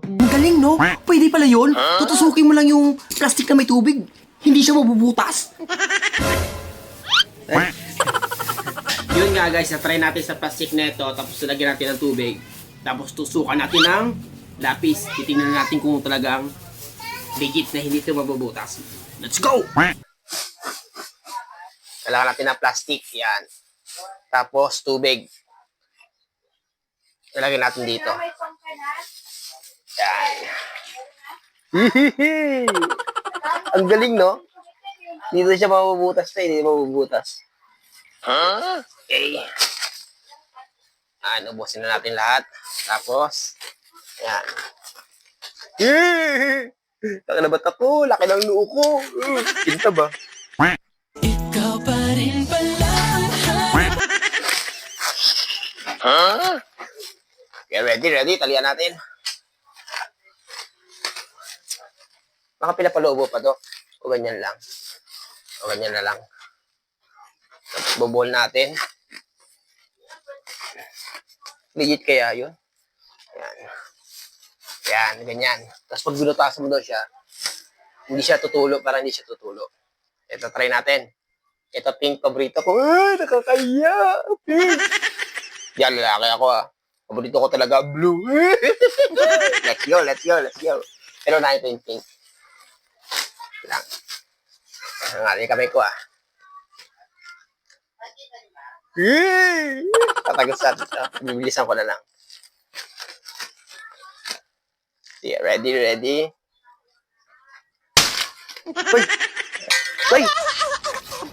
Ang galing, no? Pwede pala yun. Tutusukin mo lang yung plastic na may tubig. Hindi siya mabubutas. Yun nga guys, na-try natin sa plastic na ito. Tapos lagyan natin ng tubig. Tapos tusukan natin ng lapis. Titingnan natin kung talagang legit na hindi ito mabubutas. Let's go! Kailangan natin ng plastic. Yan. Tapos tubig. Ilagay natin dito. Yan. Ang galing, no? Dito siya mabubutas na, hindi mabubutas. Okay. Ubusin na natin lahat. Tapos, yan. Nakalabat ako. Laki ng noo ko. Kinta ba? Ikaw pa rin pala. Okay, ready. Talian natin. Makapila pa loobo pa to. O ganyan lang. O ganyan na lang. Bobol natin. Legit kaya yun? Yan. Yan, ganyan. Tapos pag binutasan mo daw siya, hindi siya tutulo, parang hindi siya tutulo. Ito, try natin. Ito, pink paborito ko. Ay, nakakaya! Pink! Yan, lalaki ako Paborito ko talaga, blue. Let's go. Pero na ito yung pink. Lang. Ang yung kamay ko Tatagusan. Bibilisan ko na lang. Yeah, ready.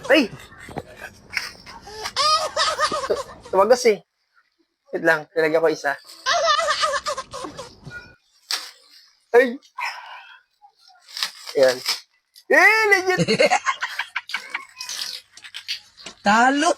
Ay! Tumagas Wait lang, nilagyan ko isa. Ay! Ayan. Legit! Talo.